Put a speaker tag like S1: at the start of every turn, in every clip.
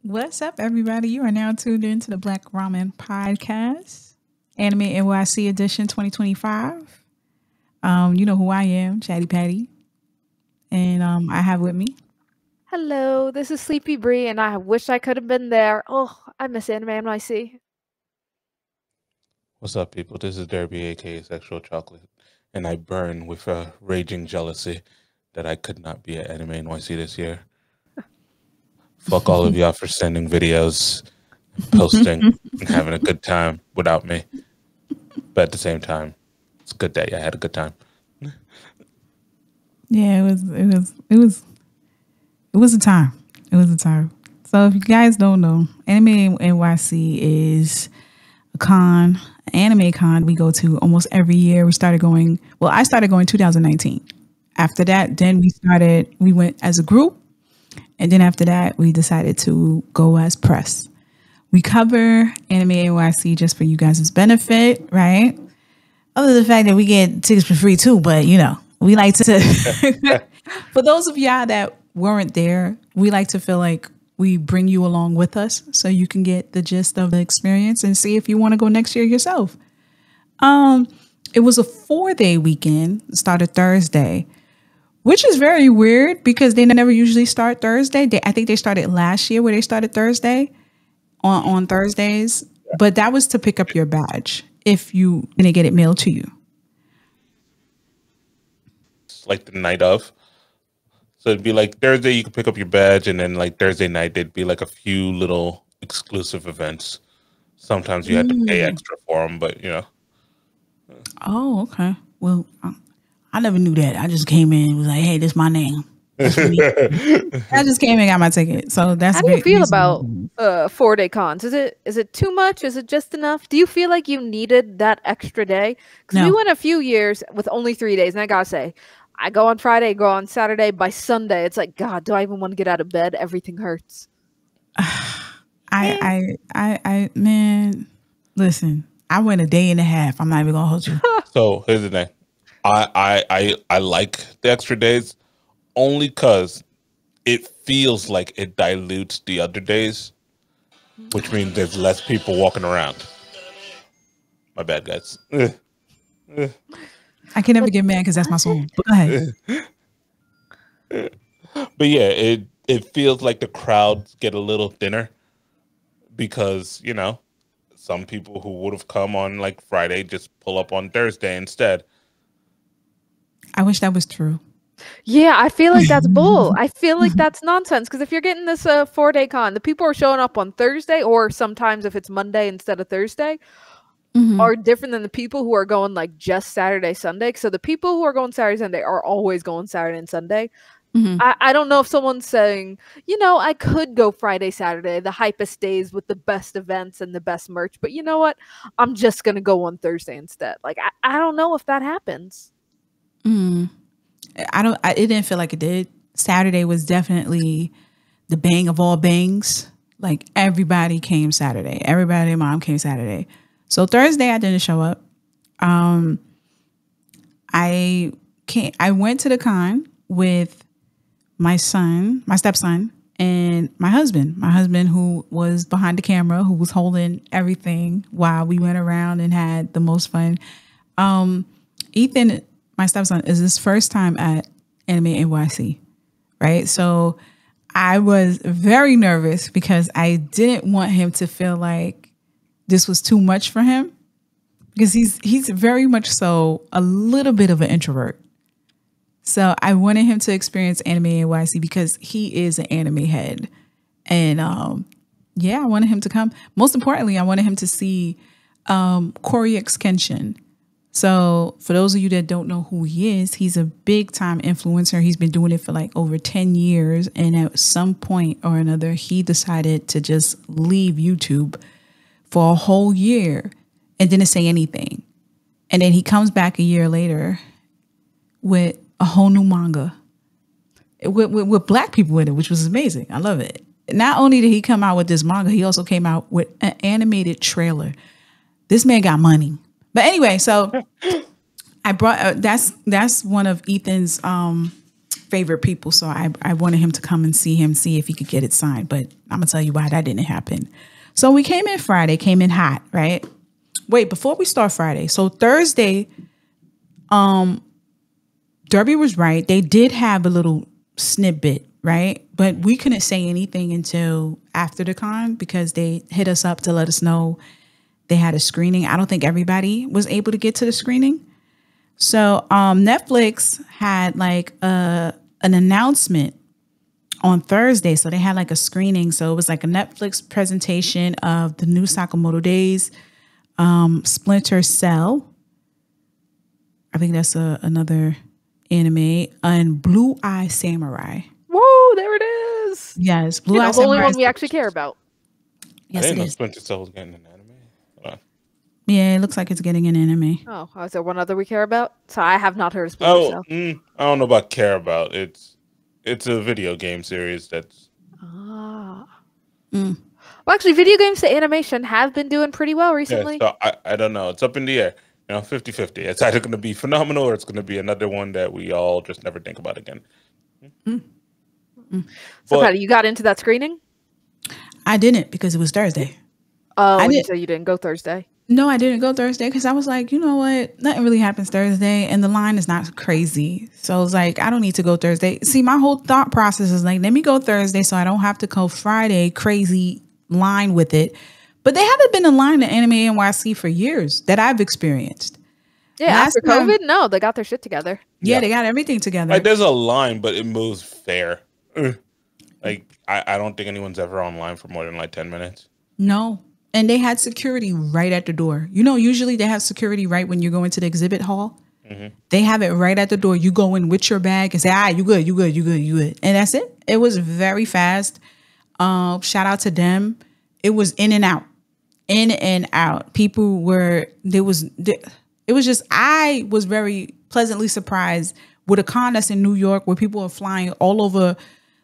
S1: What's up, everybody? You are now tuned into the Black Ramen Podcast, Anime NYC Edition 2025. You know who I am, Chatty Patty, and I have with me.
S2: Hello, this is Sleepy Bree, and I wish I could have been there. Oh, I miss Anime NYC.
S3: What's up, people? This is Derby, aka Sexual Chocolate, and I burn with a raging jealousy that I could not be at Anime NYC this year. Fuck all of y'all for sending videos, posting, and having a good time without me. But at the same time, it's a good day. I had a good time.
S1: Yeah, it was a time. It was a time. So if you guys don't know, Anime NYC is a con, an anime con we go to almost every year. I started going 2019. After that, then we went as a group. And then after that, we decided to go as press. We cover Anime NYC just for you guys' benefit, right? Other than the fact that we get tickets for free too, but we like to, for those of y'all that weren't there, we like to feel like we bring you along with us so you can get the gist of the experience and see if you want to go next year yourself. It was a 4-day weekend, started Thursday, which is very weird because they never usually start Thursday. I think they started last year where they started Thursday on Thursdays, but that was to pick up your badge if you didn't get it mailed to you.
S3: It's like the night of. So it'd be like Thursday, you could pick up your badge, and then like Thursday night, there'd be like a few little exclusive events. Sometimes you had to pay extra for them, but
S1: Oh, okay. Well, I never knew that. I just came in and was like, hey, this is my name. I just came and got my ticket. So that's
S2: How do you feel about 4-day cons? Is it too much? Is it just enough? Do you feel like you needed that extra day? Because we went a few years with only 3 days, and I gotta say, I go on Friday, go on Saturday. By Sunday, it's like, God, do I even want to get out of bed? Everything hurts.
S1: Man, listen, I went a day and a half. I'm not even gonna hold you.
S3: So here's the thing. I like the extra days only because it feels like it dilutes the other days, which means there's less people walking around. My bad, guys.
S1: I can never get mad because that's my song. But go ahead.
S3: But yeah, it feels like the crowds get a little thinner because, some people who would have come on like Friday just pull up on Thursday instead.
S1: I wish that was true.
S2: Yeah, I feel like that's bull. I feel like that's nonsense. Because if you're getting this 4-day con, the people who are showing up on Thursday, or sometimes if it's Monday instead of Thursday, are different than the people who are going like just Saturday, Sunday. So the people who are going Saturday, Sunday are always going Saturday and Sunday. I don't know if someone's saying, I could go Friday, Saturday, the hypest days with the best events and the best merch. But you know what? I'm just going to go on Thursday instead. Like, I don't know if that happens.
S1: It didn't feel like it did. Saturday was definitely the bang of all bangs. Like everybody came Saturday. Everybody and mom came Saturday. So Thursday I didn't show up. I went to the con with my stepson, and my husband who was behind the camera, who was holding everything while we went around and had the most fun. Ethan, my stepson, is his first time at Anime NYC, right? So I was very nervous because I didn't want him to feel like this was too much for him, because he's very much so a little bit of an introvert. So I wanted him to experience Anime NYC because he is an anime head. And I wanted him to come. Most importantly, I wanted him to see Corey X Kenshin. So for those of you that don't know who he is, he's a big time influencer. He's been doing it for like over 10 years. And at some point or another, he decided to just leave YouTube for a whole year and didn't say anything. And then he comes back a year later with a whole new manga with black people in it, which was amazing. I love it. Not only did he come out with this manga, he also came out with an animated trailer. This man got money. But anyway, so I brought that's one of Ethan's favorite people. So I wanted him to come and see if he could get it signed. But I'm going to tell you why that didn't happen. So we came in Friday, came in hot, right? Wait, before we start Friday. So Thursday, Derby was right. They did have a little snippet, right? But we couldn't say anything until after the con because they hit us up to let us know they had a screening. I don't think everybody was able to get to the screening. So Netflix had like an announcement on Thursday. So they had like a screening. So it was like a Netflix presentation of the new Sakamoto Days, Splinter Cell. I think that's another anime, and Blue Eye Samurai.
S2: Whoa, there it is.
S1: Yes, Blue Eye
S2: Samurai. The only
S1: Samurai
S2: one we actually care about.
S1: Yes,
S3: I didn't
S1: it
S3: know
S1: is.
S3: Splinter Cell was getting an anime. Hold on.
S1: Yeah, it looks like it's getting an anime.
S2: Oh, is there one other we care about? So I have not heard of Splinter Cell.
S3: I don't know about care about. It's a video game series that's.
S2: Well, actually, video games to animation have been doing pretty well recently.
S3: Yeah, so I don't know. It's up in the air. 50-50. It's either going to be phenomenal or it's going to be another one that we all just never think about again.
S2: So, Patty, you got into that screening?
S1: I didn't because it was Thursday.
S2: Oh, you said you didn't go Thursday.
S1: No, I didn't go Thursday because I was like, you know what? Nothing really happens Thursday and the line is not crazy. So I was like, I don't need to go Thursday. See, my whole thought process is like, let me go Thursday so I don't have to go Friday crazy line with it. But they haven't been in line at Anime NYC for years that I've experienced.
S2: Yeah, after COVID, no, they got their shit together.
S1: Yeah, they got everything together.
S3: Like, there's a line, but it moves fair. Like, I don't think anyone's ever online for more than like 10 minutes.
S1: No. And they had security right at the door. You know, usually they have security right when you go into the exhibit hall. Mm-hmm. They have it right at the door. You go in with your bag and say, you good. And that's it. It was very fast. Shout out to them. It was in and out. People were, it was just, I was very pleasantly surprised with a con that's in New York where people are flying all over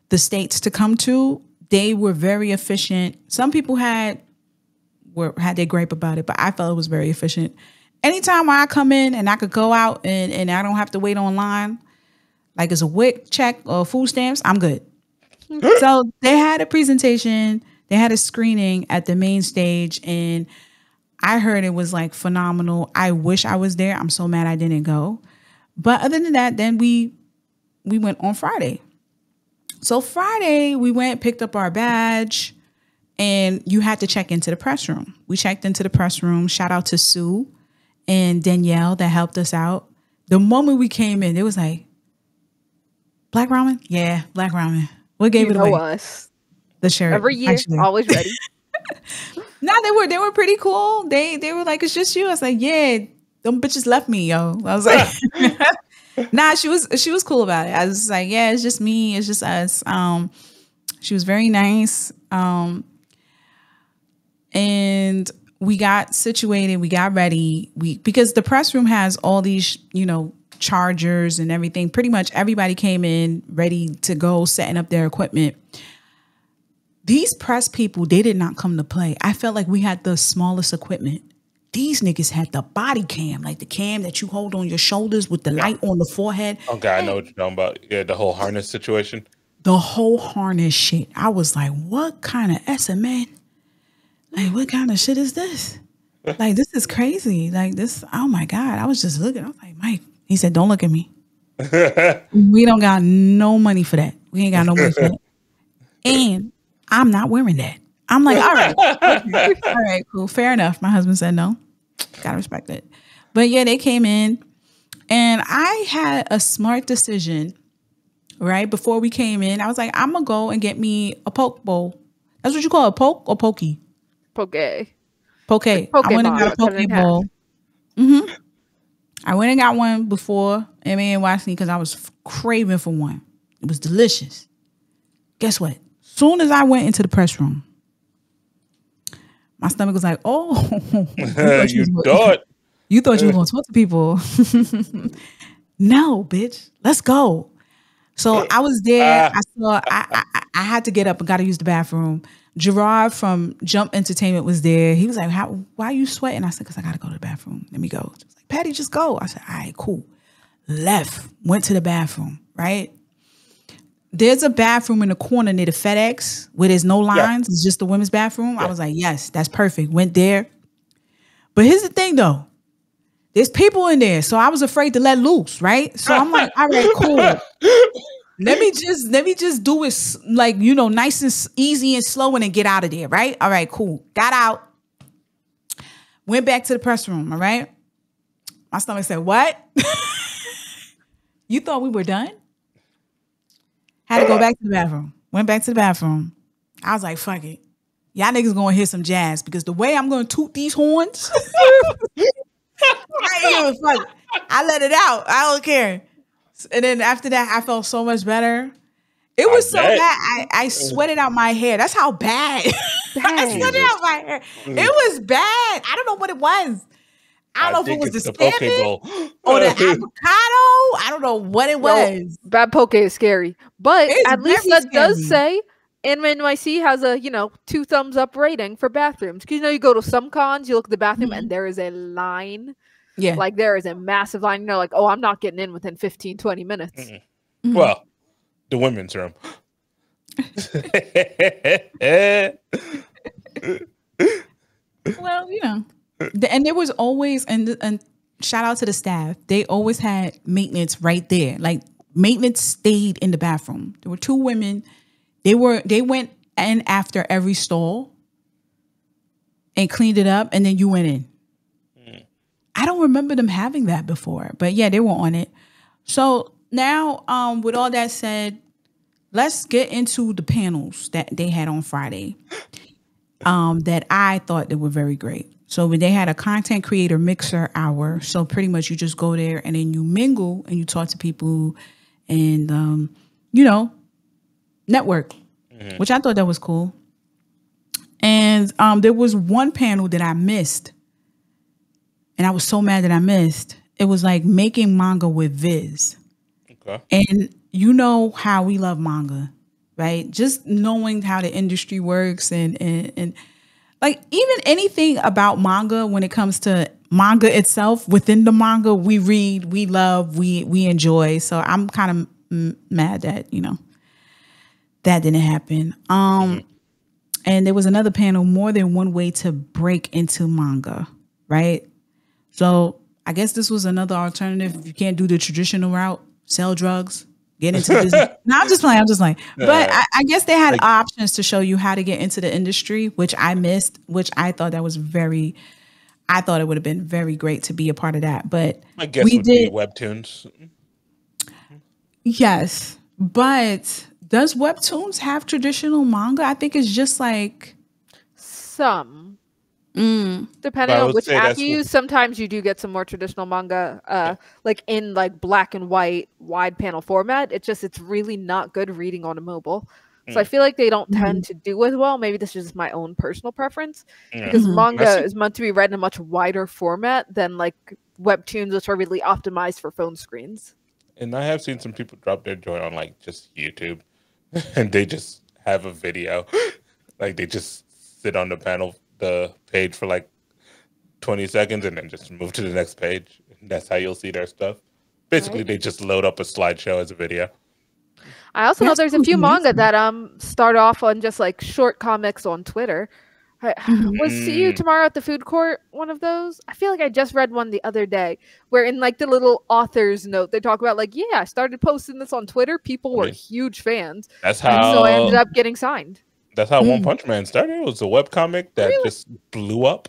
S1: the states to come to. They were very efficient. Some people had their gripe about it, but I felt it was very efficient. Anytime I come in and I could go out and I don't have to wait online, like it's a WIC check or food stamps, I'm good. So they had a presentation. They had a screening at the main stage, and I heard it was like phenomenal. I wish I was there. I'm so mad I didn't go. But other than that, then we went on Friday. So Friday, we went, picked up our badge, and you had to check into the press room. We checked into the press room. Shout out to Sue and Danielle that helped us out. The moment we came in, it was like, Black ramen? Yeah, black ramen. What gave it away?
S2: Us.
S1: The shirt.
S2: Every year, actually. Always ready.
S1: No, they were pretty cool. They were like, it's just you. I was like, yeah, them bitches left me, yo. I was like, nah, she was cool about it. I was like, yeah, it's just me. It's just us. She was very nice. And we got situated. We got ready. Because the press room has all these, chargers and everything. Pretty much everybody came in ready to go, setting up their equipment. These press people, they did not come to play. I felt like we had the smallest equipment. These niggas had the body cam, like the cam that you hold on your shoulders with the light on the forehead.
S3: Okay, I know what you're talking about. Yeah, the whole harness situation.
S1: The whole harness shit. I was like, what kind of SMA? Like, what kind of shit is this? Like, this is crazy. Like, this, oh my God. I was just looking. I was like, Mike, he said, don't look at me. We don't got no money for that. We ain't got no money for that. And I'm not wearing that. I'm like, all right. All right, cool. Fair enough. My husband said no. Gotta respect it. But yeah, they came in and I had a smart decision, right? Before we came in, I was like, I'm gonna go and get me a poke bowl. That's what you call a poke or pokey?
S2: Poke.
S1: Poke. I went and got a poke bowl. Mm-hmm. I went and got one before NYC because I was craving for one. It was delicious. Guess what? Soon as I went into the press room, my stomach was like, oh. You thought you were going to talk to people. No, bitch. Let's go. So I was there. I had to get up and got to use the bathroom. Gerard from Jump Entertainment was there. He was like, why are you sweating? I said, because I got to go to the bathroom. Let me go. He was like, Patty, just go. I said, all right, cool. Left. Went to the bathroom, right? there's a bathroom in the corner near the FedEx where there's no lines. It's just the women's bathroom. I was like, yes, that's perfect. Went there. But here's the thing though. There's people in there. So I was afraid to let loose, right? So I'm like, all right, cool. Let me just do it like, you know, nice and easy and slow and then get out of there, right? All right, cool. Got out. Went back to the press room, all right? My stomach said, what? You thought we were done? Had to go back to the bathroom. Went back to the bathroom. I was like, fuck it. Y'all niggas gonna hear some jazz because the way I'm gonna toot these horns, I ain't even fuck. I let it out. I don't care. And then after that, I felt so much better. It was so bad. I sweated out my hair. That's how bad. I sweated out my hair. It was bad. I don't know what it was. I don't know if it was the salmon or the avocado. I don't know what it was.
S2: Bad poke is scary. But
S1: It's
S2: at least
S1: very
S2: that does
S1: scary.
S2: say Anime NYC has a, 2 thumbs up rating for bathrooms. Because you go to some cons, you look at the bathroom and there is a line.
S1: Yeah.
S2: Like there is a massive line. You're like, oh, I'm not getting in within 15, 20 minutes.
S3: Well, the women's room.
S1: Well, and there was always, and shout out to the staff, they always had maintenance right there. Like maintenance stayed in the bathroom. There were 2 women. They went in after every stall and cleaned it up, and then you went in. I don't remember them having that before, but yeah, they were on it. So now, with all that said, let's get into the panels that they had on Friday. That I thought they were very great. So they had a content creator mixer hour. So pretty much you just go there and then you mingle and you talk to people and, network, which I thought that was cool. And there was one panel that I missed. And I was so mad that I missed. It was like making manga with Viz. Okay. And you know how we love manga, right? Just knowing how the industry works and like even anything about manga when it comes to manga itself, within the manga, we read, we love, we enjoy. So I'm kind of mad that, that didn't happen. And there was another panel, more than one way to break into manga, right? So I guess this was another alternative. If you can't do the traditional route, sell drugs, get into business. No, I'm just playing. But I guess they had options to show you how to get into the industry, which I missed, which I thought it would have been very great to be a part of that. But
S3: I guess we did webtoons.
S1: Yes. But does webtoons have traditional manga? I think it's just like
S2: some. Depending on which app you use, sometimes you do get some more traditional manga, like in like black and white wide panel format. It's really not good reading on a mobile. So I feel like they don't tend to do as well. Maybe this is just my own personal preference because manga is meant to be read in a much wider format than like webtoons, which are really optimized for phone screens.
S3: And I have seen some people drop their joy on like just YouTube and they just have a video. Like they just sit on the page for like 20 seconds and then just move to the next page. That's how you'll see their stuff. Basically, They just load up a slideshow as a video.
S2: I also know there's a few manga that start off on just like short comics on Twitter. Was See You Tomorrow at the Food Court one of those? I feel like I just read one the other day where in like the little author's note they talk about like, I started posting this on Twitter. People were huge fans.
S3: That's how.
S2: So I ended up getting signed.
S3: That's how One Punch Man started. It was a webcomic that just blew up.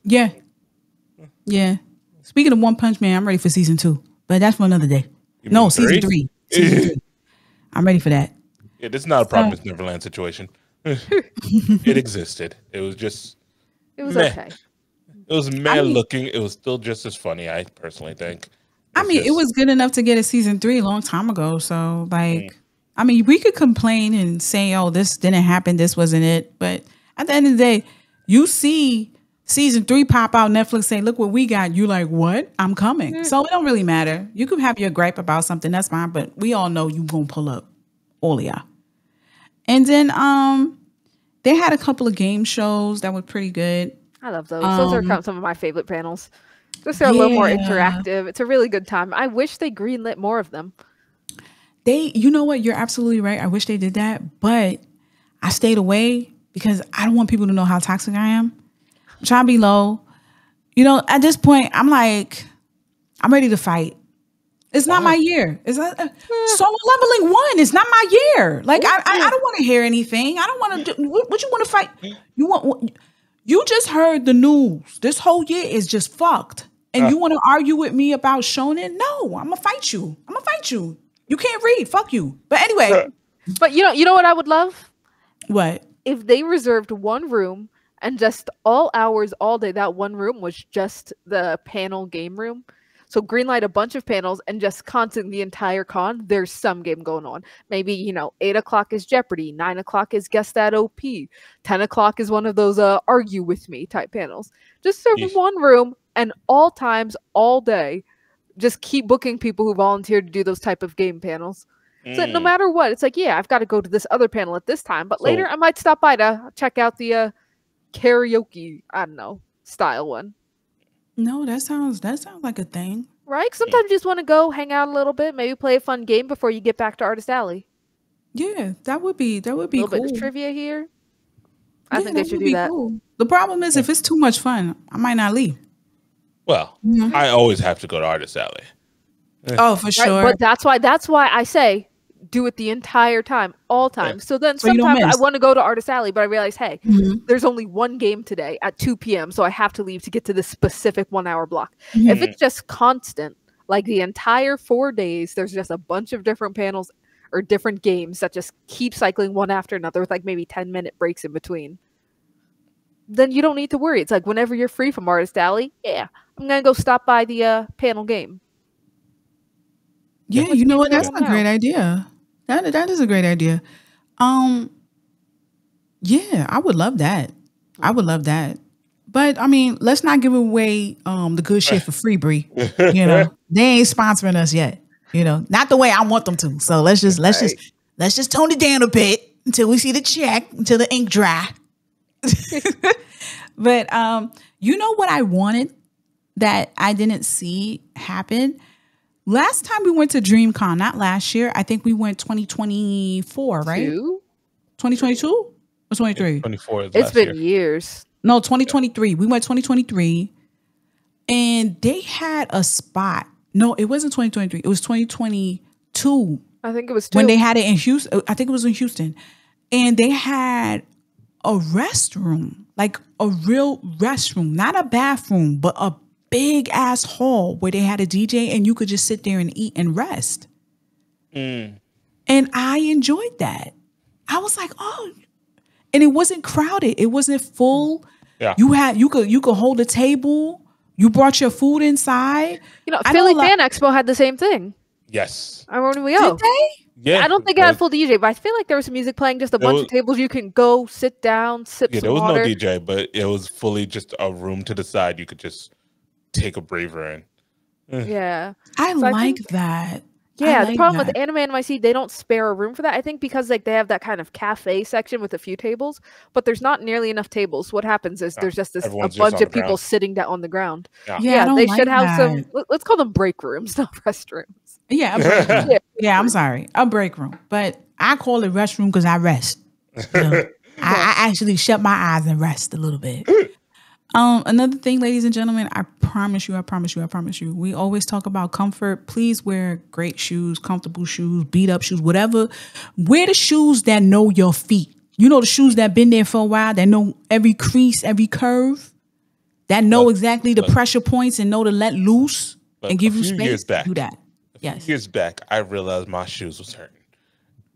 S1: Yeah. Speaking of One Punch Man, I'm ready for season 2. But that's for another day. No, season 3. Season 3. I'm ready for that.
S3: Yeah, this is not a Promised Neverland situation. It existed. It was just...
S2: It was okay.
S3: It was looking. It was still just as funny, I personally think.
S1: It was good enough to get a season 3 a long time ago. So, like... we could complain and say, oh, this didn't happen, this wasn't it. But at the end of the day, you see season 3 pop out, Netflix say, look what we got. You like, what? I'm coming. So it don't really matter. You could have your gripe about something, that's fine. But we all know you gonna pull up. All of y'all. And then they had a couple of game shows that were pretty good.
S2: I love those. Those are some of my favorite panels. Just they're a little more interactive. It's a really good time. I wish they greenlit more of them.
S1: You know what? You're absolutely right. I wish they did that, but I stayed away because I don't want people to know how toxic I am. I'm trying to be low. You know, at this point, I'm like, I'm ready to fight. It's not my year. It's not, so leveling 1. It's not my year. Like I don't want to hear anything. I don't want to do. What you want to fight? You just heard the news. This whole year is just fucked, and you want to argue with me about Shonen? No, I'm gonna fight you. You can't read. Fuck you. But anyway.
S2: But you know what I would love?
S1: What?
S2: If they reserved one room and just all hours, all day, that one room was just the panel game room. So greenlight a bunch of panels and just constant the entire con, there's some game going on. Maybe, 8 o'clock is Jeopardy, 9 o'clock is Guess That OP, 10 o'clock is one of those argue with me type panels. Just serve one room and all times, all day, just keep booking people who volunteer to do those type of game panels. So no matter what, it's like, yeah, I've got to go to this other panel at this time, but later I might stop by to check out the karaoke, I don't know, style one.
S1: No, that sounds like a thing.
S2: Right? Sometimes you just want to go hang out a little bit, maybe play a fun game before you get back to Artist Alley.
S1: Yeah, that would be cool.
S2: A little bit of trivia here. I think they should do that.
S1: Cool. The problem is if it's too much fun, I might not leave.
S3: Well, I always have to go to Artist Alley.
S1: Oh, for sure.
S2: Right? But that's why I say do it the entire time, all time. So then sometimes I want to go to Artist Alley, but I realize, hey, there's only one game today at 2 p.m. So I have to leave to get to this specific 1 hour block. If it's just constant, like the entire 4 days, there's just a bunch of different panels or different games that just keep cycling one after another with like maybe 10-minute breaks in between. Then you don't need to worry. It's like whenever you're free from Artist Alley, I'm going to go stop by the panel game.
S1: Yeah, you know what? That's a great idea. That is a great idea. Yeah, I would love that. But I mean, let's not give away the good shit for free, Bree. They ain't sponsoring us yet. Not the way I want them to. So let's just tone it down a bit until we see the check, until the ink dry. But you know what I wanted that I didn't see happen? Last time we went to DreamCon, not last year. I think we went 2024, right? 2022 or 23?
S3: 24.
S2: It's been years.
S1: No, 2023. We went 2023, and they had a spot. No, it wasn't 2023. It was 2022.
S2: I think it was
S1: when they had it in Houston. I think it was in Houston, and they had a restroom, like a real restroom, not a bathroom, but a big ass hall where they had a DJ and you could just sit there and eat and rest. And I enjoyed that. I was like, oh, and it wasn't crowded. It wasn't full. Yeah. You could hold a table. You brought your food inside.
S2: Philly Fan Expo had the same thing.
S3: Yes.
S2: I remember Did
S3: they? Yeah.
S2: I don't think it had full DJ, but I feel like there was some music playing, just a bunch of tables you can go sit down, sip some water.
S3: There was no DJ, but it was fully just a room to the side. You could just take a breather in.
S2: Yeah.
S1: I like that.
S2: Yeah, the problem with Anime NYC, they don't spare a room for that. I think because they have that kind of cafe section with a few tables, but there's not nearly enough tables. What happens is there's just a bunch of people sitting down on the ground. Yeah, they should have some, let's call them break rooms, not restrooms.
S1: Yeah, a break room. Yeah, I'm sorry. A break room. But I call it restroom because I rest. I actually shut my eyes and rest a little bit. Another thing, ladies and gentlemen, I promise you, we always talk about comfort. Please wear great shoes, comfortable shoes, beat up shoes, whatever. Wear the shoes that know your feet. The shoes that been there for a while, that know every crease, every curve, that know exactly the pressure points and know to let loose and give you space. Do that.
S3: A few years back, I realized my shoes was hurting.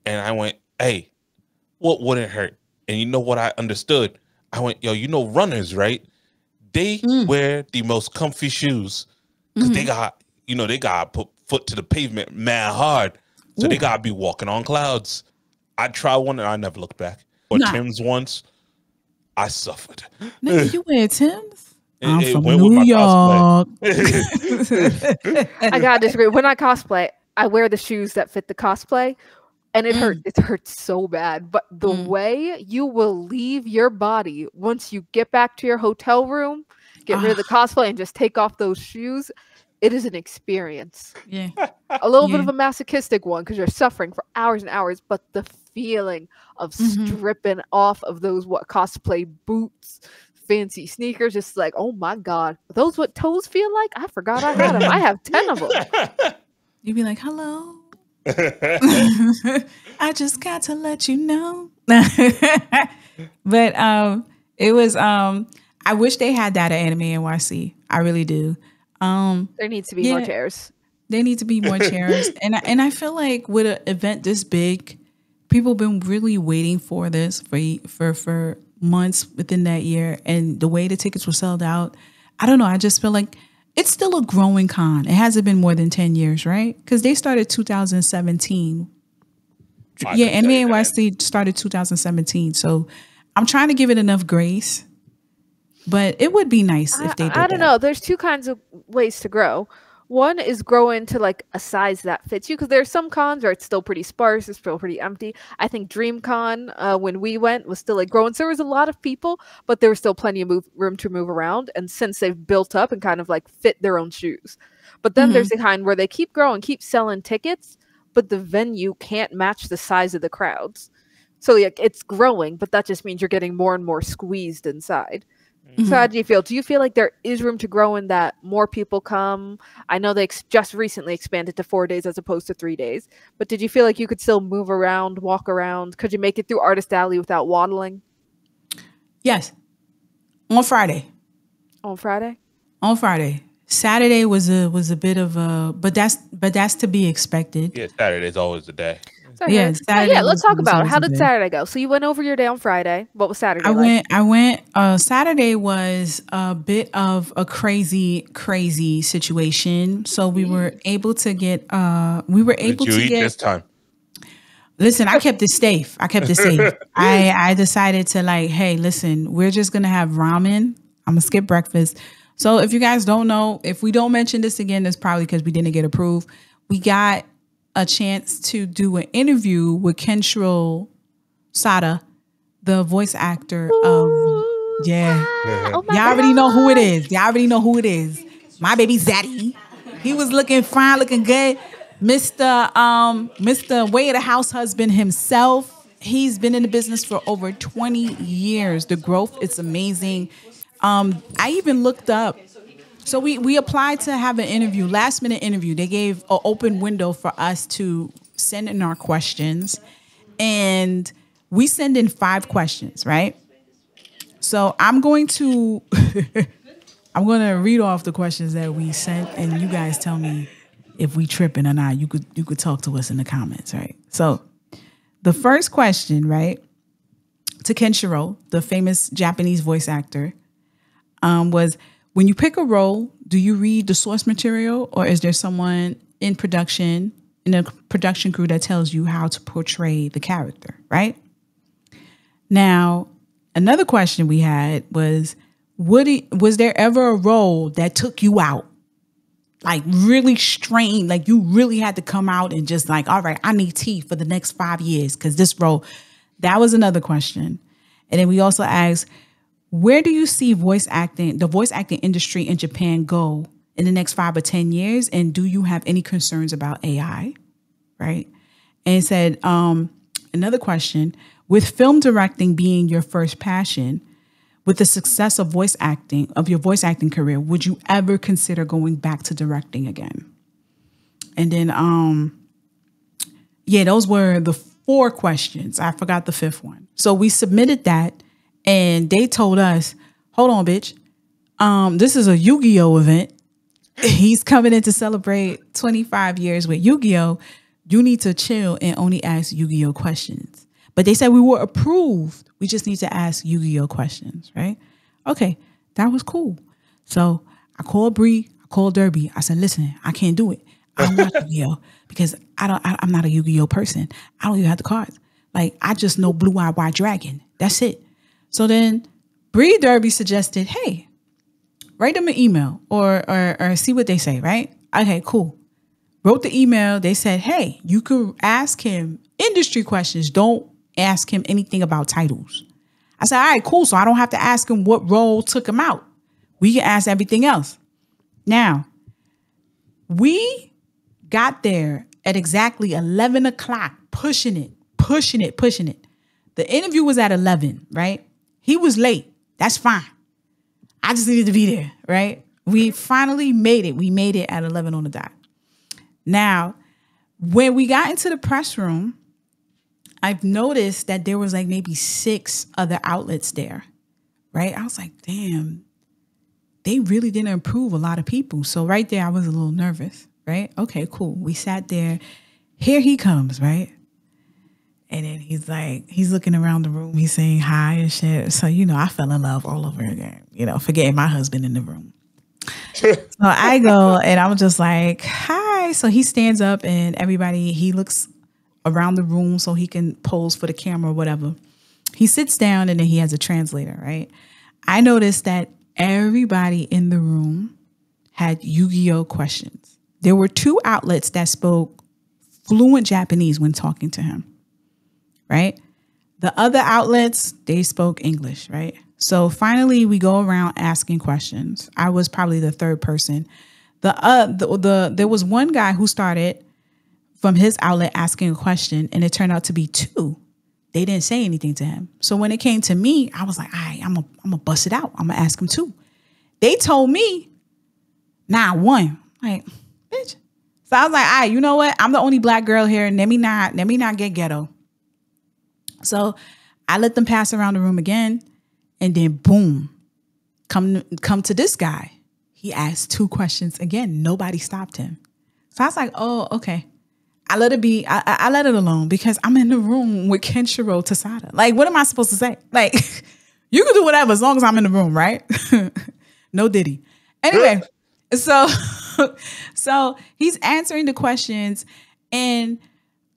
S3: And I went, hey, what wouldn't hurt? And you know what I understood? I went, runners, right? They wear the most comfy shoes because they got to put foot to the pavement mad hard. So they got to be walking on clouds. I tried one and I never looked back. Or Tim's once, I suffered.
S1: Nigga, you wear Tim's? I'm from New York.
S2: I got to disagree. When I cosplay, I wear the shoes that fit the cosplay. And it hurts. It hurts so bad. But the way you will leave your body once you get back to your hotel room, get rid of the cosplay, and just take off those shoes, it is an experience.
S1: Yeah.
S2: A little bit
S1: Yeah.
S2: of a masochistic one because you're suffering for hours and hours, but the feeling of stripping off of those cosplay boots, fancy sneakers, just like, oh my god, are those what toes feel like? I forgot I had them. I have 10 of them.
S1: You'd be like, hello. I just got to let you know. But it was I wish they had that at Anime NYC. I really do.
S2: There needs to be more chairs.
S1: There need to be more chairs. And I feel like with an event this big, people have been really waiting for this for months within that year. And the way the tickets were sold out, I don't know. I just feel like it's still a growing con. It hasn't been more than 10 years, right? Because they started 2017. Yeah, Anime NYC started 2017. So I'm trying to give it enough grace. But it would be nice if they did
S2: I don't know. There's two kinds of ways to grow. One is grow into like a size that fits you, because there's some cons where it's still pretty sparse, it's still pretty empty. I think DreamCon, when we went, was still like growing. So there was a lot of people, but there was still plenty of room to move around. And since they've built up and kind of like fit their own shoes. But then there's the kind where they keep growing, keep selling tickets, but the venue can't match the size of the crowds. So like it's growing, but that just means you're getting more and more squeezed inside. So how do you feel? Do you feel like there is room to grow in that more people come? I know they just recently expanded to 4 days as opposed to 3 days. But did you feel like you could still move around, walk around? Could you make it through Artist Alley without waddling?
S1: Yes. On Friday.
S2: On Friday?
S1: On Friday. Saturday was a bit of a, but that's to be expected.
S3: Yeah, Saturday's always the day.
S1: Yeah,
S2: yeah. Let's talk about it. How did Saturday go? So you went over your day on Friday. What was Saturday like?
S1: I went. Saturday was a bit of a crazy situation. So we were able to get.
S3: What did you eat this time?
S1: Listen, I kept it safe. I decided to like, hey, listen, we're just gonna have ramen. I'm gonna skip breakfast. So if you guys don't know, if we don't mention this again, it's probably because we didn't get approved. We got a chance to do an interview with Kenshiro Sada, the voice actor of
S2: Oh
S1: y'all already know who it is. My baby Zaddy. He was looking fine, looking good. Mr. Way of the House husband himself. He's been in the business for over 20 years. The growth is amazing. I even looked up. So we applied to have an interview, last minute interview. They gave an open window for us to send in our questions. And we send in 5 questions, right? So I'm going to read off the questions that we sent, and you guys tell me if we tripping or not. You could talk to us in the comments, right? So the first question, right, to Kenshiro, the famous Japanese voice actor, was, when you pick a role, do you read the source material, or is there someone in a production crew that tells you how to portray the character, right? Now, another question we had was, was there ever a role that took you out? Like really strained, like you really had to come out and just like, all right, I need teeth for the next 5 years because this role. That was another question. And then we also asked, where do you see the voice acting industry in Japan go in the next 5 or 10 years? And do you have any concerns about AI? Right. And it said, another question, with film directing being your first passion, with the success of your voice acting career, would you ever consider going back to directing again? And then, those were the 4 questions. I forgot the 5th one. So we submitted that. And they told us, hold on, bitch. This is a Yu-Gi-Oh event. He's coming in to celebrate 25 years with Yu-Gi-Oh. You need to chill and only ask Yu-Gi-Oh questions. But they said we were approved. We just need to ask Yu-Gi-Oh questions, right? Okay, that was cool. So I called Bree, I called Derby. I said, listen, I can't do it. I don't watch Yu-Gi-Oh because I'm not a Yu-Gi-Oh person. I don't even have the cards. Like, I just know Blue-Eyed White Dragon. That's it. So then Bree Derby suggested, hey, write them an email or see what they say, right? Okay, cool. Wrote the email. They said, hey, you could ask him industry questions. Don't ask him anything about titles. I said, all right, cool. So I don't have to ask him what role took him out. We can ask everything else. Now, We got there at exactly 11 o'clock, pushing it. The interview was at 11, right? He was late. That's fine. I just needed to be there, right? We finally made it. We made it at 11 on the dot. Now, when we got into the press room, I've noticed that there was like maybe 6 other outlets there, right? I was like, damn, they really didn't approve a lot of people. So right there, I was a little nervous, right? Okay, cool. We sat there. Here he comes, right? And then he's looking around the room. He's saying hi and shit. So, I fell in love all over again, forgetting my husband in the room. So I go and I'm just like, hi. So he stands up and he looks around the room so he can pose for the camera or whatever. He sits down and then he has a translator, right? I noticed that everybody in the room had Yu-Gi-Oh questions. There were 2 outlets that spoke fluent Japanese when talking to him, right? The other outlets, they spoke English, right? So finally we go around asking questions. I was probably the 3rd person. There was one guy who started from his outlet asking a question, and it turned out to be 2. They didn't say anything to him. So when it came to me, I was like, all right, I'm gonna bust it out. I'm gonna ask him 2. They told me, nah, 1. Like, bitch. So I was like, all right, you know what? I'm the only black girl here, and let me not get ghetto. So I let them pass around the room again, and then boom, come to this guy. He asked 2 questions again. Nobody stopped him. So I was like, oh, okay. I let it be. I let it alone because I'm in the room with Kenshiro Tasada. Like, what am I supposed to say? Like, you can do whatever as long as I'm in the room, right? No Diddy. Anyway, so he's answering the questions, and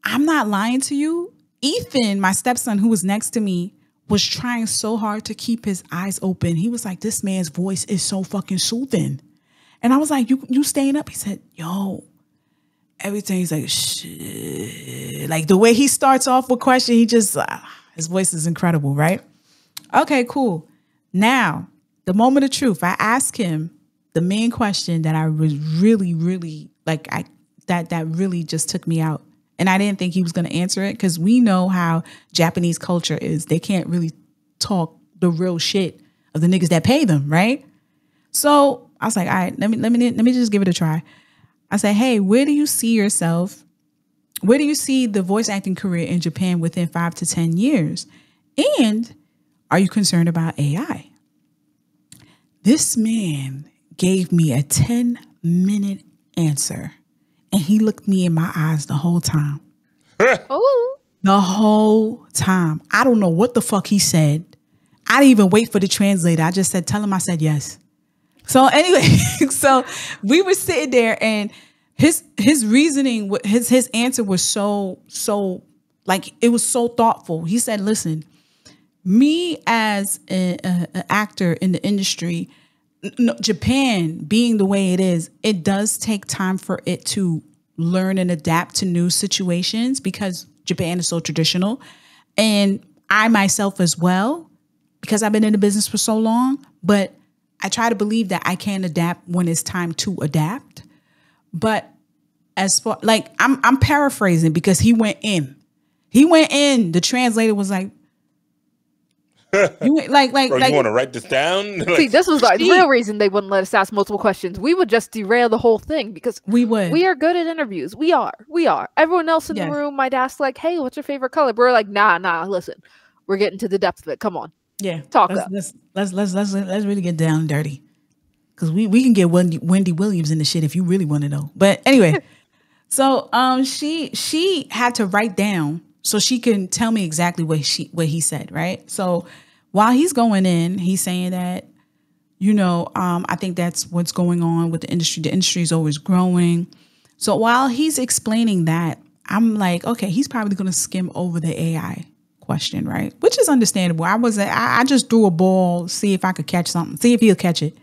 S1: I'm not lying to you. Ethan, my stepson, who was next to me, was trying so hard to keep his eyes open. He was like, this man's voice is so fucking soothing. And I was like, you staying up? He said, yo, everything's like, shit. Like the way he starts off with question, he just, his voice is incredible, right? Okay, cool. Now, the moment of truth, I asked him the main question that I was really, really, like, that really just took me out. And I didn't think he was going to answer it because we know how Japanese culture is. They can't really talk the real shit of the niggas that pay them, right? So I was like, all right, let me just give it a try. I said, hey, where do you see yourself? Where do you see the voice acting career in Japan within 5 to 10 years? And are you concerned about AI? This man gave me a 10-minute answer. And he looked me in my eyes the whole time.
S2: Oh.
S1: The whole time. I don't know what the fuck he said. I didn't even wait for the translator. I just said, tell him I said yes. So anyway, so we were sitting there and his reasoning, his answer was so like, it was so thoughtful. He said, listen, me as an actor in the industry, Japan being the way it is, it does take time for it to learn and adapt to new situations because Japan is so traditional. And I myself as well, because I've been in the business for so long, but I try to believe that I can adapt when it's time to adapt. But as far, like, I'm paraphrasing because he went in. The translator was like, you
S3: want to write this down?
S2: See, this was the real reason they wouldn't let us ask multiple questions. We would just derail the whole thing because we are good at interviews. We are. Everyone else in the room might ask like, "Hey, what's your favorite color?" But we're like, "Nah. Listen, we're getting to the depth of it. Come on, talk up.
S1: Let's really get down and dirty because we can get Wendy Williams in the shit if you really want to know. But anyway, so she had to write down. So she can tell me exactly what he said, right? So while he's going in, he's saying that, I think that's what's going on with the industry. The industry is always growing. So while he's explaining that, I'm like, okay, he's probably going to skim over the AI question, right? Which is understandable. I just threw a ball, see if I could catch something, see if he'll catch it.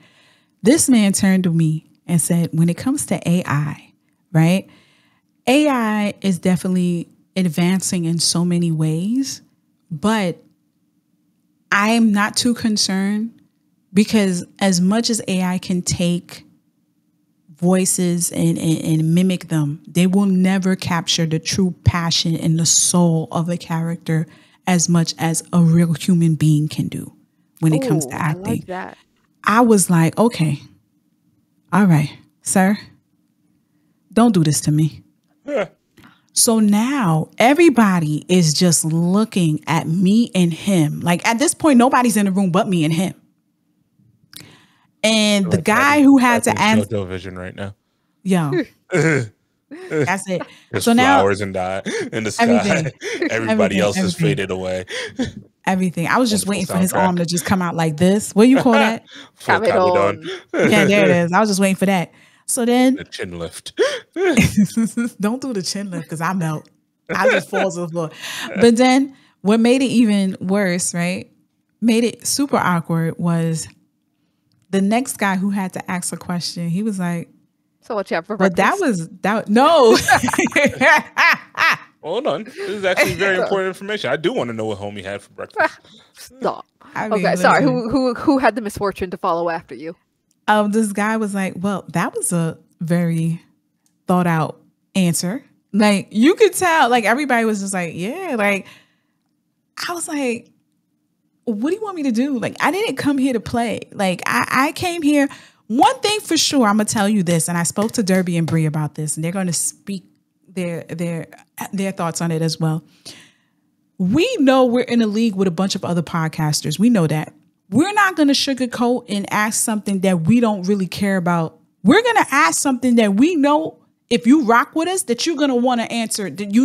S1: This man turned to me and said, when it comes to AI, right? AI is definitely advancing in so many ways, but I'm not too concerned because as much as AI can take voices and mimic them, they will never capture the true passion and the soul of a character as much as a real human being can do when it comes to acting. I like
S2: that.
S1: I was like, okay, all right, sir, don't do this to me. Yeah. So now everybody is just looking at me and him. Like at this point, nobody's in the room but me and him. And the guy who had to answer
S3: JoJo vision right now.
S1: Yo. That's it.
S3: There's so flowers now, in the sky. Everybody else is faded away.
S1: Everything. I was just waiting for his arm to just come out like this. What do you call that?
S2: Kabedon.
S1: Yeah, there it is. I was just waiting for that. So then
S3: the chin lift.
S1: Don't do the chin lift because I melt. I just fall to the floor. But then what made it even worse, right? Made it super awkward was the next guy who had to ask a question. He was like,
S2: "So what you have for breakfast?"
S1: But no.
S3: Hold on. This is actually very important information. I do want to know what homie had for breakfast.
S2: Stop. Okay, sorry. Who had the misfortune to follow after you?
S1: This guy was like, "Well, that was a very thought out answer." Like you could tell, like everybody was just like, "Yeah." Like I was like, what do you want me to do? Like, I didn't come here to play. Like, I came here. One thing for sure, I'm going to tell you this, and I spoke to Derby and Bree about this, and they're going to speak their thoughts on it as well. We know we're in a league with a bunch of other podcasters. We know that. We're not going to sugarcoat and ask something that we don't really care about. We're going to ask something that we know if you rock with us, that you're going to want to answer, that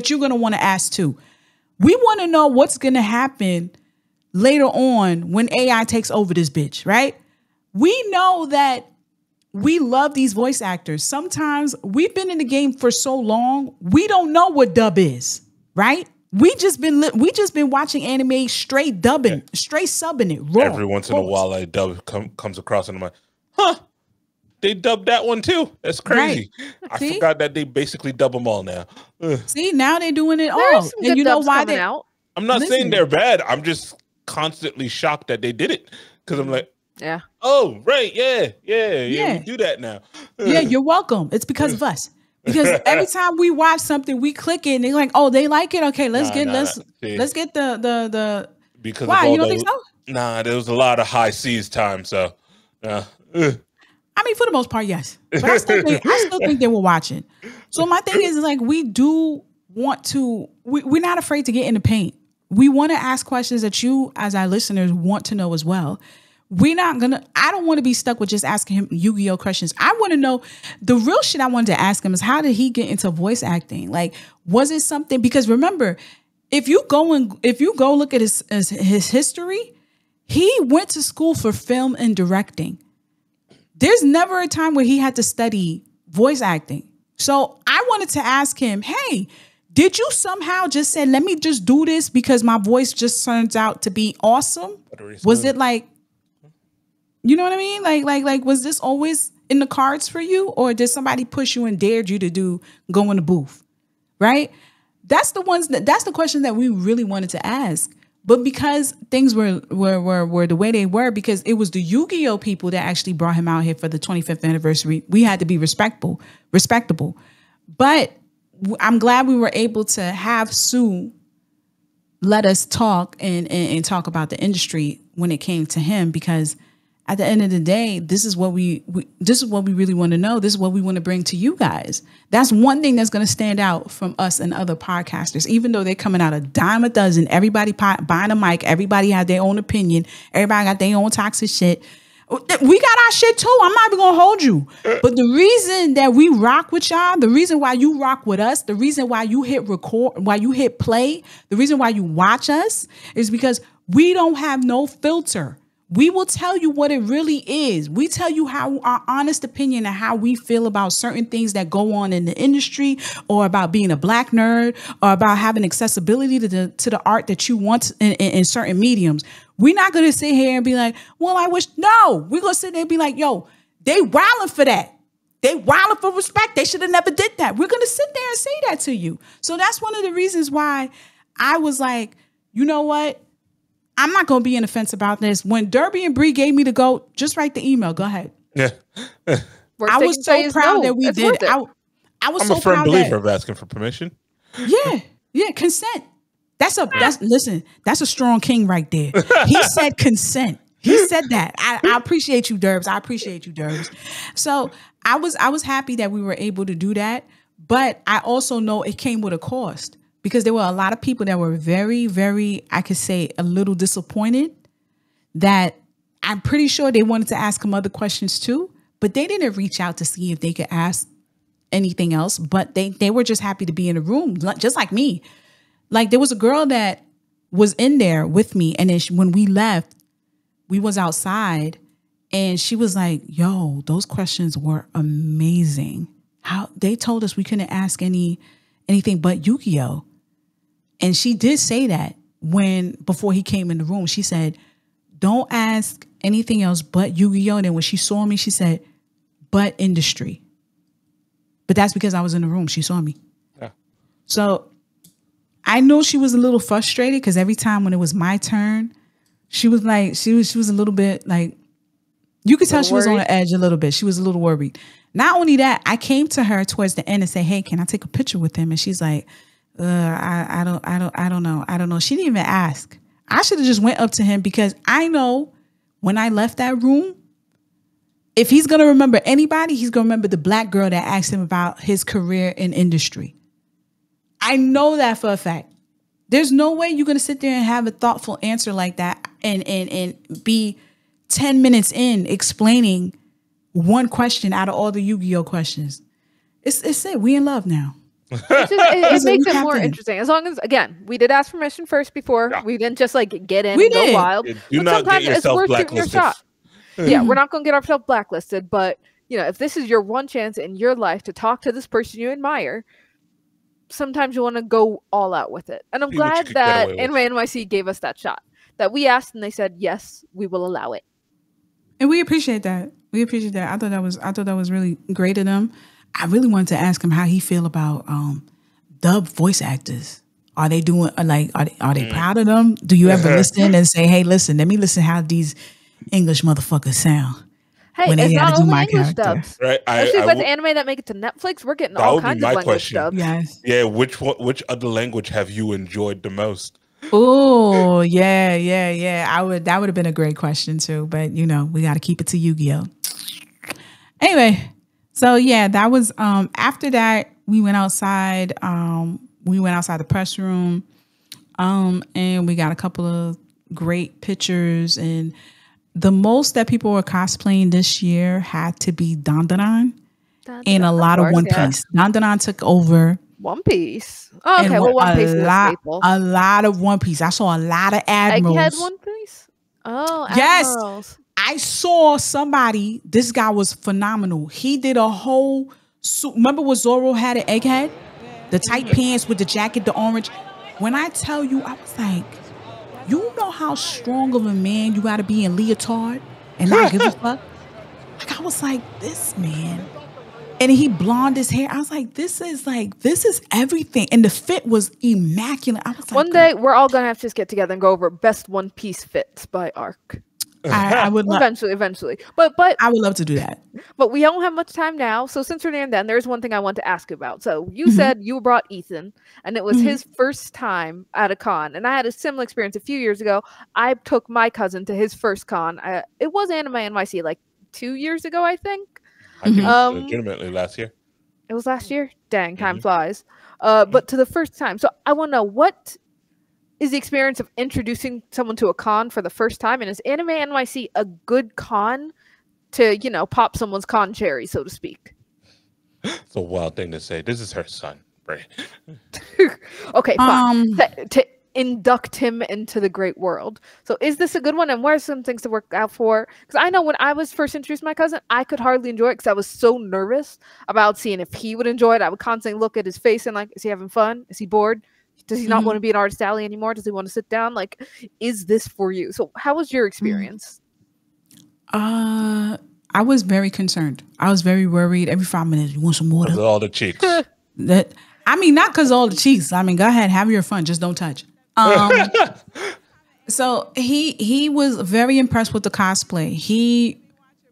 S1: you're going to want to ask too. We want to know what's going to happen later on when AI takes over this bitch, right? We know that we love these voice actors. Sometimes we've been in the game for so long, we don't know what dub is, right? We just been watching anime straight dubbing, straight subbing it raw.
S3: Every once in a while, a dub comes across and I'm like, huh, they dubbed that one too. That's crazy. Right. I forgot that they basically dub them all now.
S1: See, now they're doing it all. And you know why they're
S2: out.
S3: I'm not saying they're bad. I'm just constantly shocked that they did it because I'm like,
S2: yeah,
S3: oh right, yeah, we do that now.
S1: Yeah, you're welcome. It's because of us. Because every time we watch something, we click it and they're like, oh, they like it. Okay, let's get the
S3: because
S1: why
S3: of all
S1: you don't think so?
S3: Nah, there was a lot of high seas time, so
S1: I mean, for the most part, yes, but I still think they were watching. So my thing is like we do want to. We're not afraid to get in the paint. We want to ask questions that you, as our listeners, want to know as well. I don't want to be stuck with just asking him Yu-Gi-Oh questions. I want to know the real shit I wanted to ask him is how did he get into voice acting? Like, was it something? Because remember, if you go look at his history, he went to school for film and directing. There's never a time where he had to study voice acting. So I wanted to ask him, hey, did you somehow just say, let me just do this because my voice just turns out to be awesome? Was it like, you know what I mean? Like, was this always in the cards for you? Or did somebody push you and dared you to go in the booth? Right? That's the question that we really wanted to ask. But because things were the way they were, because it was the Yu-Gi-Oh people that actually brought him out here for the 25th anniversary, we had to be respectable. But I'm glad we were able to have Sue let us talk and talk about the industry when it came to him, because at the end of the day, this is what we really want to know. This is what we want to bring to you guys. That's one thing that's going to stand out from us and other podcasters, even though they're coming out a dime a dozen. Everybody buying a mic. Everybody has their own opinion. Everybody got their own toxic shit. We got our shit too. I'm not even going to hold you. But the reason that we rock with y'all, the reason why you rock with us, the reason why you hit record, why you hit play, the reason why you watch us is because we don't have no filter. We will tell you what it really is. We tell you how our honest opinion and how we feel about certain things that go on in the industry, or about being a black nerd, or about having accessibility to the art that you want in certain mediums. We're not going to sit here and be like, well, I wish. No, we're going to sit there and be like, yo, they wilding for that. They wilding for respect. They should have never did that. We're going to sit there and say that to you. So that's one of the reasons why I was like, you know what? I'm not going to be in offense about this. When Derby and Bree gave me the go, just write the email. Go ahead.
S3: Yeah.
S2: Worst
S1: I
S2: they
S1: was
S2: can
S1: so
S2: say is
S1: proud
S2: no,
S1: that we
S2: it's
S1: did.
S2: worth it.
S1: I was
S3: I'm
S1: so
S3: a firm
S1: proud
S3: believer
S1: that,
S3: of asking for permission.
S1: yeah, consent. Listen, that's a strong king right there. He said consent. He said that. I appreciate you, Derbs. I appreciate you, Derbs. So I was happy that we were able to do that, but I also know it came with a cost because there were a lot of people that were very, very, I could say, a little disappointed that I'm pretty sure they wanted to ask him other questions too, but they didn't reach out to see if they could ask anything else. But they were just happy to be in the room, just like me. Like there was a girl that was in there with me, and then when we left, we was outside, and she was like, "Yo, those questions were amazing. How they told us we couldn't ask anything but Yu-Gi-Oh." And she did say that before he came in the room. She said, "Don't ask anything else but Yu-Gi-Oh." And then when she saw me, she said, "But industry." But that's because I was in the room. She saw me.
S3: Yeah.
S1: So I know she was a little frustrated because every time when it was my turn, she was like, she was a little bit like, you could tell she was on the edge a little bit. She was a little worried. Not only that, I came to her towards the end and say, "Hey, can I take a picture with him?" And she's like, I don't know. She didn't even ask. I should have just went up to him because I know when I left that room, if he's going to remember anybody, he's going to remember the black girl that asked him about his career in industry. I know that for a fact. There's no way you're going to sit there and have a thoughtful answer like that and be 10 minutes in explaining one question out of all the Yu-Gi-Oh questions. It's it. We in love now.
S2: It makes it more interesting. As long as, again, we did ask permission first before. Yeah. We didn't just like get in and go wild.
S3: Do not get yourself blacklisted.
S2: Yeah, we're not going to get ourselves blacklisted, but if this is your one chance in your life to talk to this person you admire, sometimes you want to go all out with it. And I'm glad that Anime NYC gave us that shot. That we asked and they said, yes, we will allow it.
S1: And we appreciate that. I thought that was really great of them. I really wanted to ask him how he feel about dub voice actors. Are they doing are they proud of them? Do you ever listen and say, "Hey, listen, let me listen how these English motherfuckers sound"?
S2: Hey,
S1: when
S2: it's not only English dubs,
S3: right?
S2: Especially with anime that make it to Netflix, we're getting all kinds of language dubs.
S1: Yes.
S3: Yeah, which other language have you enjoyed the most?
S1: Oh, yeah. That would have been a great question too, but we got to keep it to Yu-Gi-Oh. Anyway, so yeah, that was after that we went outside. We went outside the press room, and we got a couple of great pictures. And the most that people were cosplaying this year had to be Dandadan and a lot of One Piece. Dandadan took over.
S2: One Piece. Oh, okay, well, One Piece is a staple.
S1: A lot of One Piece. I saw a lot of admirals.
S2: Egghead One Piece? Oh,
S1: yes. I saw somebody. This guy was phenomenal. He did a whole suit. Remember what Zoro had an egghead? The tight pants with the jacket, the orange. When I tell you, I was like, you know how strong of a man you got to be in leotard and not give a fuck? Like, I was like, this man. And he blonde his hair. I was like, this is everything. And the fit was immaculate. I was like,
S2: one day we're all going to have to just get together and go over best One Piece fits by arc.
S1: I would
S2: eventually. But
S1: I would love to do that.
S2: But we don't have much time now. So since we're near then, there's one thing I want to ask you about. So you said you brought Ethan, and it was his first time at a con. And I had a similar experience a few years ago. I took my cousin to his first con. It was Anime NYC like 2 years ago, I think.
S3: I think legitimately last year.
S2: It was last year? Dang, time flies. But to the first time. So I want to know, what is the experience of introducing someone to a con for the first time? And is Anime NYC a good con to, pop someone's con cherry, so to speak?
S3: It's a wild thing to say. This is her son, Bray.
S2: Okay, fine. To induct him into the great world. So is this a good one? And what are some things to work out for? Because I know when I was first introduced to my cousin, I could hardly enjoy it because I was so nervous about seeing if he would enjoy it. I would constantly look at his face and like, is he having fun? Is he bored? Does he not want to be an artist alley anymore? Does he want to sit down? Like, is this for you? So how was your experience?
S1: I was very concerned. I was very worried. Every 5 minutes, you want some water?
S3: Because all the cheeks.
S1: Not because all the cheeks. I mean, go ahead, have your fun. Just don't touch. So he was very impressed with the cosplay. He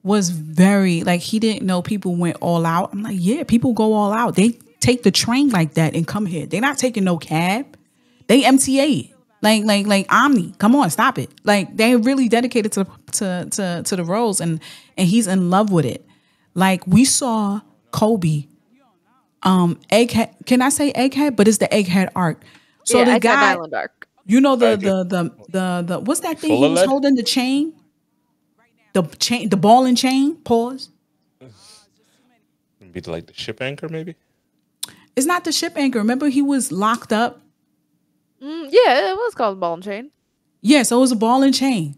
S1: was very like he didn't know people went all out. I'm like, yeah, people go all out. They take the train like that and come here. They're not taking no cab. They MTA. Like Omni. Come on, stop it. Like they're really dedicated to the roles and he's in love with it. Like we saw Kobe, Egghead. Can I say Egghead? But it's the Egghead arc. So the
S2: Egghead
S1: guy,
S2: Island arc.
S1: you know the what's that thing he was holding? The chain, the ball and chain. Pause.
S3: Be like the ship anchor, maybe.
S1: It's not the ship anchor. Remember, he was locked up.
S2: Yeah, it was called ball and chain.
S1: Yeah, so it was a ball and chain.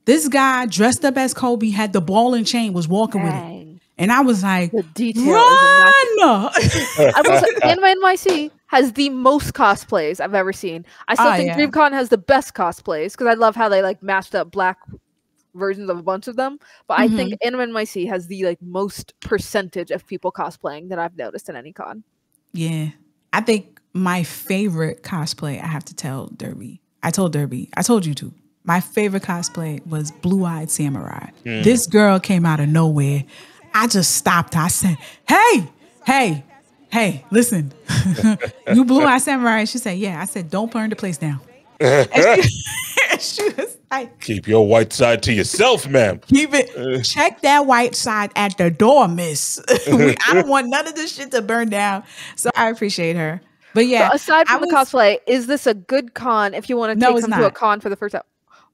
S1: This guy dressed up as Kobe had the ball and chain, was walking with it, and I was like,
S2: the detail
S1: "Run!"
S2: I will say, Anime NYC has the most cosplays I've ever seen. I still think DreamCon has the best cosplays because I love how they like mashed up black versions of a bunch of them. But I think Anime NYC has the like most percentage of people cosplaying that I've noticed in any con.
S1: Yeah, I think my favorite cosplay, I have to tell Derby. I told you too. My favorite cosplay was Blue Eyed Samurai. This girl came out of nowhere. I just stopped her. I said, hey, listen. You Blue Eyed Samurai? She said, yeah. I said, don't burn the place down. And she was like,
S3: keep your white side to yourself, ma'am.
S1: Keep it. Check that white side at the door, miss. I don't want none of this shit to burn down. So I appreciate her. But yeah.
S2: So aside from the cosplay, is this a good con if you want to take them to a con for the first time?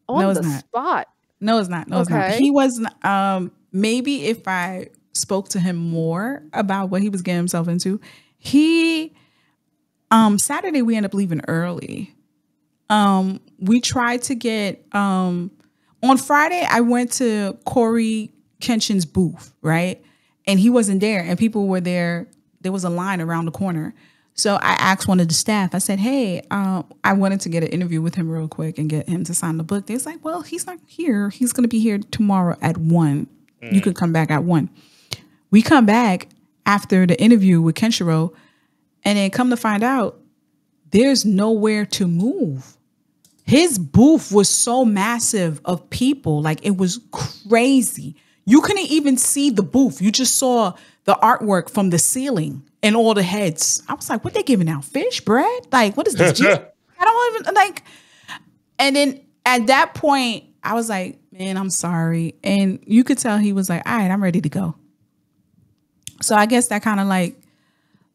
S2: On the spot.
S1: No, it's not. No, it's not. He wasn't. Maybe if I spoke to him more about what he was getting himself into, Saturday we ended up leaving early. We tried to get on Friday. I went to Corey Kenshin's booth, right, and he wasn't there, and people were there. There was a line around the corner. So I asked one of the staff, I said, hey, I wanted to get an interview with him real quick and get him to sign the book. They was like, well, he's not here. He's going to be here tomorrow at 1. You could come back at 1. We come back after the interview with Kenshiro, and then come to find out, there's nowhere to move. His booth was so massive of people. Like, it was crazy. You couldn't even see the booth. You just saw the artwork from the ceiling. And all the heads. I was like, what they giving out? Fish? Bread? Like, what is this? I don't even like. And then at that point, I was like, man, I'm sorry. And you could tell he was like, all right, I'm ready to go. So I guess that kind of like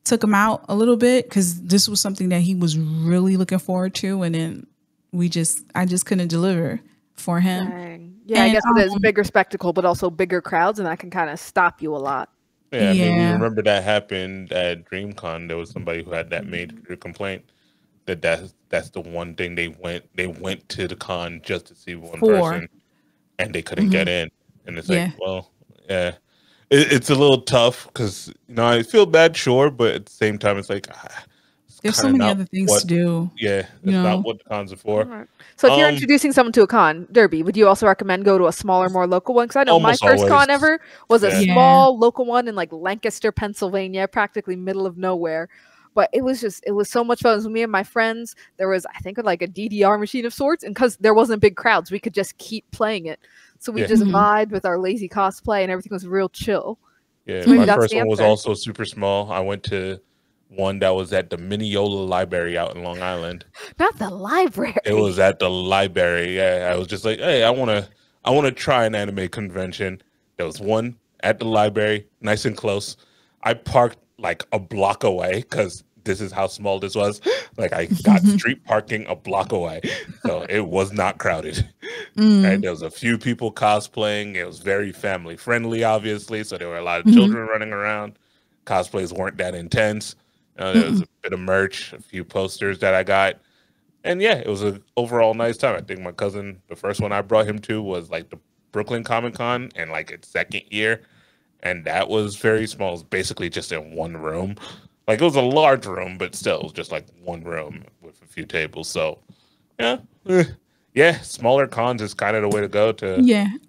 S1: took him out a little bit because this was something that he was really looking forward to. And then I just couldn't deliver for him.
S2: Dang. Yeah, and, I guess it's a bigger spectacle, but also bigger crowds. And that can kind of stop you a lot.
S3: Yeah, I mean, we remember that happened at DreamCon. There was somebody who had that major complaint that's the one thing they went to the con just to see one person, and they couldn't get in. And it's like, well, yeah, it's a little tough because I feel bad, sure, but at the same time, it's like
S1: there's so many other things to do.
S3: Yeah, that's not what the cons are for.
S2: Right. So if you're introducing someone to a con, Derby, would you also recommend go to a smaller, more local one? Because I know my first con ever was a small local one in like Lancaster, Pennsylvania, practically middle of nowhere. But it was so much fun. It was me and my friends. There was, I think, like a DDR machine of sorts. And because there wasn't big crowds, we could just keep playing it. So we just vibed with our lazy cosplay and everything was real chill.
S3: Yeah, so my first one was also super small. I went to one that was at the Mineola Library out in Long Island.
S2: Not the library.
S3: It was at the library. Yeah, I was just like, hey, I wanna try an anime convention. There was one at the library, nice and close. I parked like a block away because this is how small this was. Like I got street parking a block away, so it was not crowded. And there was a few people cosplaying. It was very family friendly, obviously. So there were a lot of children running around. Cosplays weren't that intense. There was a bit of merch, a few posters that I got. And yeah, it was an overall nice time. I think my cousin, the first one I brought him to was like the Brooklyn Comic Con in like its second year. And that was very small. It was basically just in one room. Like it was a large room, but still it was just like one room with a few tables. So yeah, smaller cons is kind of the way to go to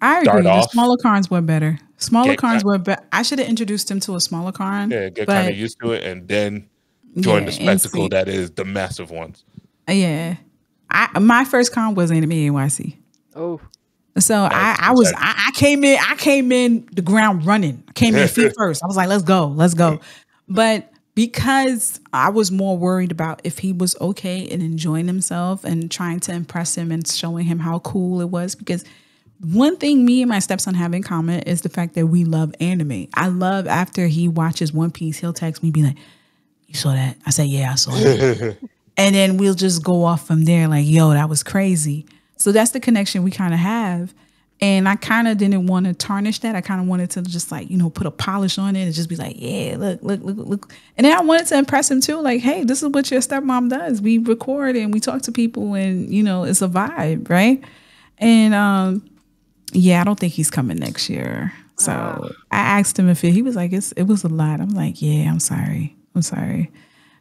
S1: I agree. The smaller cons were better. Smaller cons were better. I should have introduced him to a smaller con.
S3: Yeah, get kind of used to it and then join the spectacle that is the massive ones.
S1: Yeah. My first con was Anime NYC.
S2: Oh.
S1: So I came in the ground running. I came in feet first. I was like, let's go. But because I was more worried about if he was okay and enjoying himself and trying to impress him and showing him how cool it was, because one thing me and my stepson have in common is the fact that we love anime. I love after he watches One Piece, he'll text me, be like, you saw that? I say, yeah, I saw it. And then we'll just go off from there like, yo, that was crazy. So that's the connection we kind of have. And I kind of didn't want to tarnish that. I kind of wanted to just like, put a polish on it and just be like, yeah, look. And then I wanted to impress him too. Like, hey, this is what your stepmom does. We record and we talk to people and, it's a vibe, right? And yeah, I don't think he's coming next year. So I asked him if he was like, it was a lot. I'm like, yeah, I'm sorry.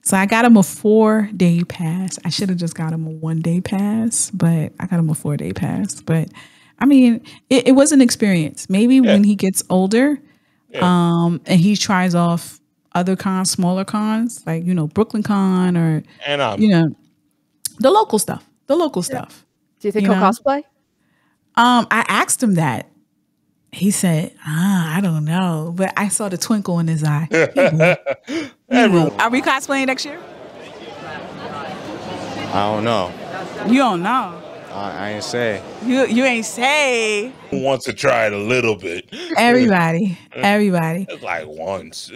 S1: So I got him a 4-day pass. I should have just got him a 1-day pass, but I got him a 4-day pass. But I mean, it was an experience. Maybe when he gets older, and he tries off other cons, smaller cons, like, Brooklyn Con or, the local stuff. Do
S2: you think he'll cosplay?
S1: I asked him that. He said, I don't know. But I saw the twinkle in his eye. Are we cosplaying next year?
S4: I don't know.
S1: You don't know?
S4: I ain't say.
S1: You ain't say.
S3: Who wants to try it a little bit?
S1: Everybody.
S3: It's like once.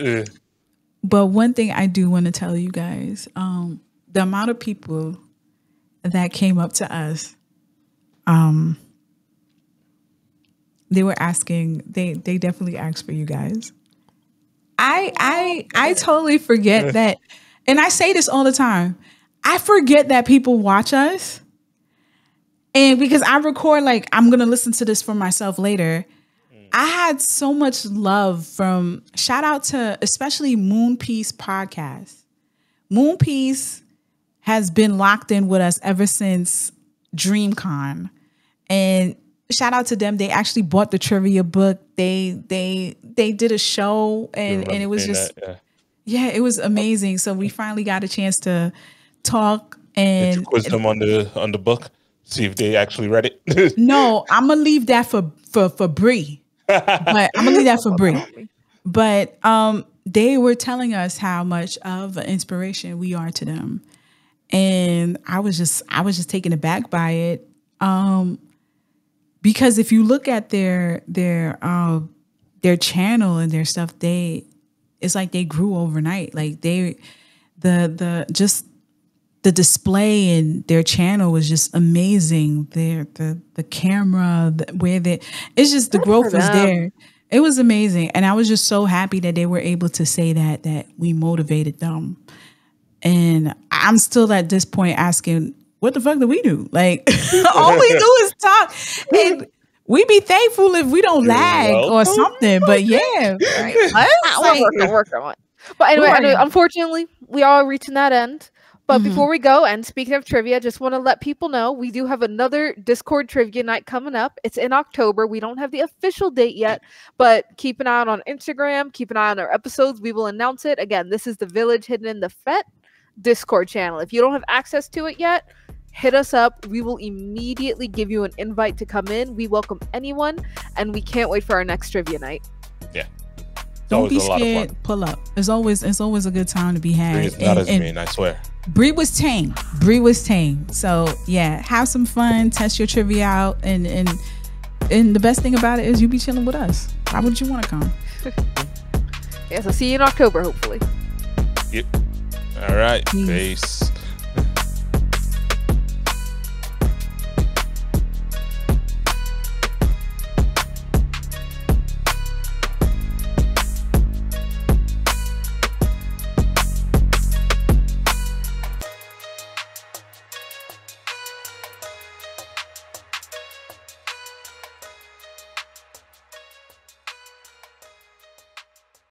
S1: But one thing I do want to tell you guys, the amount of people that came up to us, they were asking, they definitely asked for you guys. I totally forget that. And I say this all the time. I forget that people watch us. And because I record, like, I'm going to listen to this for myself later. I had so much love from, shout out to especially Moonpiece podcast. Moonpiece has been locked in with us ever since DreamCon. And shout out to them. They actually bought the trivia book. They did a show and it was just, it was amazing. So we finally got a chance to talk and
S3: did you quiz them on the book? See if they actually read it.
S1: No, I'm gonna leave that for Bree. But I'm gonna leave that for Bree. But they were telling us how much of an inspiration we are to them. And I was just taken aback by it. Because if you look at their channel and their stuff, it's like they grew overnight. Like the display in their channel was just amazing. The camera, it's just the growth was there. It was amazing. And I was just so happy that they were able to say that we motivated them. And I'm still at this point asking, what the fuck do we do? Like, all we do is talk. And we be thankful if we don't lag or something. But yeah. Right?
S2: We're working on it. But anyway, unfortunately, we are reaching that end. But before we go, and speaking of trivia, just want to let people know we do have another Discord trivia night coming up. It's in October. We don't have the official date yet, but keep an eye out on Instagram. Keep an eye on our episodes. We will announce it. Again, this is the Village Hidden in the Fet Discord channel. If you don't have access to it yet, hit us up. We will immediately give you an invite to come in. We welcome anyone, and we can't wait for our next trivia night.
S3: Yeah.
S1: Don't be scared. Pull up. It's always a good time to be had.
S3: Bree's not as mean, I swear.
S1: Bree was tame. So yeah, have some fun, test your trivia out, and the best thing about it is you be chilling with us. Why would you want to come?
S2: Yeah, so see you in October, hopefully.
S3: Yep. All right. Peace.